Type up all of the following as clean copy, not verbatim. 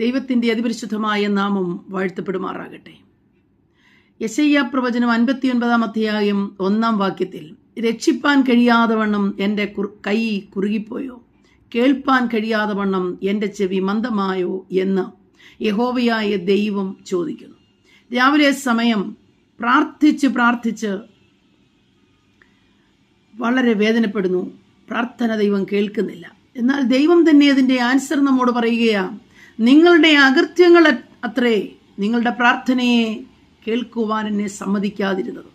ദൈവത്തിൻ്റെ അതിപരിശുദ്ധമായ നാമം വാഴ്ത്തപ്പെടുമാറാകട്ടെ. യെശയ്യാ പ്രവചനം 59 അധ്യായം 1 വാക്യത്തിൽ, രക്ഷിപ്പാൻ കഴിയാതെ വണ്ണം എൻ്റെ കൈ കുറുകിപ്പോയോ, കേൾപ്പാൻ കഴിയാതെ വണ്ണം എൻ്റെ ചെവി മന്ദമായോ എന്ന് യഹോവയായ ദൈവം ചോദിക്കുന്നു. രാവിലെ സമയം പ്രാർത്ഥിച്ച് വളരെ വേദനപ്പെടുന്നു. പ്രാർത്ഥന ദൈവം കേൾക്കുന്നില്ല. എന്നാൽ ദൈവം തന്നെ അതിൻ്റെ ആൻസർ നമ്മോട് പറയുകയാണ്. നിങ്ങളുടെ അകൃത്യങ്ങൾ അത്രേ നിങ്ങളുടെ പ്രാർത്ഥനയെ കേൾക്കുവാൻ എന്നെ സമ്മതിക്കാതിരുന്നത്.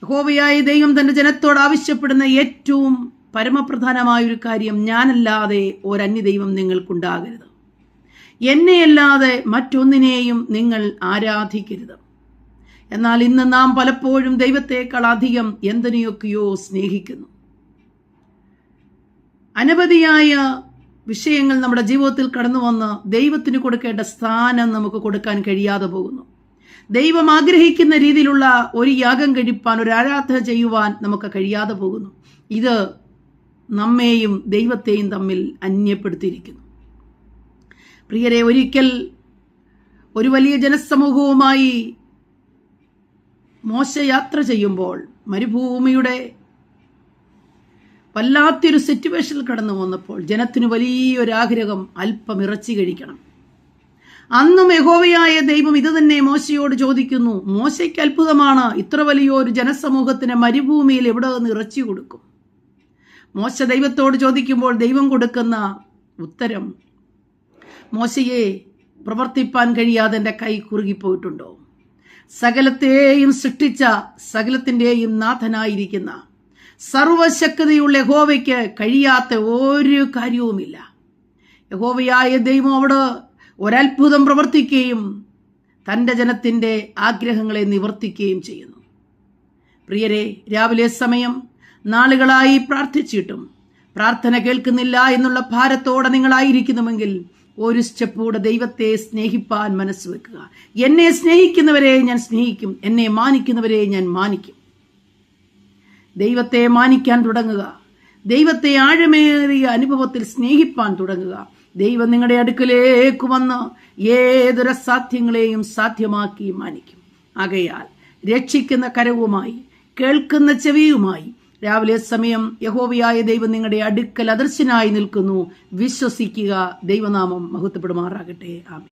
യഹോവയായ ദൈവം തന്റെ ജനത്തോട് ആവശ്യപ്പെടുന്ന ഏറ്റവും പരമപ്രധാനമായൊരു കാര്യം, ഞാനല്ലാതെ ഒരന്യ ദൈവം നിങ്ങൾക്കുണ്ടാകരുത്, എന്നെയല്ലാതെ മറ്റൊന്നിനെയും നിങ്ങൾ ആരാധിക്കരുത്. എന്നാൽ ഇന്ന് നാം പലപ്പോഴും ദൈവത്തെക്കാൾ അധികം എന്തിനെയൊക്കെയോ സ്നേഹിക്കുന്നു. അനവധിയായ വിഷയങ്ങൾ നമ്മുടെ ജീവിതത്തിൽ കടന്നു വന്ന് ദൈവത്തിന് കൊടുക്കേണ്ട സ്ഥാനം നമുക്ക് കൊടുക്കാൻ കഴിയാതെ പോകുന്നു. ദൈവം ആഗ്രഹിക്കുന്ന രീതിയിലുള്ള ഒരു യാഗം കഴിപ്പാൻ, ഒരു ആരാധന ചെയ്യുവാൻ നമുക്ക് കഴിയാതെ പോകുന്നു. ഇത് നമ്മെയും ദൈവത്തെയും തമ്മിൽ അന്യപ്പെടുത്തിയിരിക്കുന്നു. പ്രിയരെ, ഒരിക്കൽ ഒരു വലിയ ജനസമൂഹവുമായി മോശ യാത്ര ചെയ്യുമ്പോൾ മരുഭൂമിയുടെ വല്ലാത്തൊരു സിറ്റുവേഷനിൽ കടന്നു വന്നപ്പോൾ ജനത്തിന് വലിയൊരാഗ്രഹം, അല്പം ഇറച്ചി കഴിക്കണം. അന്നും യഹോവയായ ദൈവം ഇത് തന്നെ മോശയോട് ചോദിക്കുന്നു. മോശയ്ക്ക് അത്ഭുതമാണ്, ഇത്ര വലിയൊരു ജനസമൂഹത്തിന് മരുഭൂമിയിൽ എവിടെ നിന്ന് ഇറച്ചി കൊടുക്കും? മോശ ദൈവത്തോട് ചോദിക്കുമ്പോൾ ദൈവം കൊടുക്കുന്ന ഉത്തരം, മോശയെ, പ്രവർത്തിപ്പാൻ കഴിയാതെ എൻ്റെ കൈ കുറുകിപ്പോയിട്ടുണ്ടോ? സകലത്തെയും സൃഷ്ടിച്ച സകലത്തിൻ്റെയും നാഥനായിരിക്കുന്ന സർവശക്തിയുള്ള യഹോവയ്ക്ക് കഴിയാത്ത ഒരു കാര്യവുമില്ല. യഹോവയായ ദൈവം അവിടെ ഒരത്ഭുതം പ്രവർത്തിക്കുകയും തൻ്റെ ജനത്തിൻ്റെ ആഗ്രഹങ്ങളെ നിവർത്തിക്കുകയും ചെയ്യുന്നു. പ്രിയരെ, രാവിലെ സമയം നാളുകളായി പ്രാർത്ഥിച്ചിട്ടും പ്രാർത്ഥന കേൾക്കുന്നില്ല എന്നുള്ള ഭാരത്തോടെ നിങ്ങളായിരിക്കുന്നുവെങ്കിൽ ഒരു സ്റ്റെപ്പ് കൂടെ ദൈവത്തെ സ്നേഹിപ്പാൻ മനസ്സ് വെക്കുക. എന്നെ സ്നേഹിക്കുന്നവരെ ഞാൻ സ്നേഹിക്കും, എന്നെ മാനിക്കുന്നവരെ ഞാൻ മാനിക്കും. ദൈവത്തെ മാനിക്കാൻ തുടങ്ങുക. ദൈവത്തെ ആഴമേറിയ അനുഭവത്തിൽ സ്നേഹിപ്പാൻ തുടങ്ങുക. ദൈവം നിങ്ങളുടെ അടുക്കലേക്ക് വന്ന് ഏതൊരു അസാധ്യങ്ങളെയും സാധ്യമാക്കി മാനിക്കും. ആകയാൽ രക്ഷിക്കുന്ന കരവുമായി, കേൾക്കുന്ന ചെവിയുമായി രാവിലെ സമയം യഹോവയായ ദൈവം നിങ്ങളുടെ അടുക്കൽ അദർശനായി നിൽക്കുന്നു. വിശ്വസിക്കുക. ദൈവനാമം മഹത്വപ്പെടുമാറാകട്ടെ. ആമേൻ.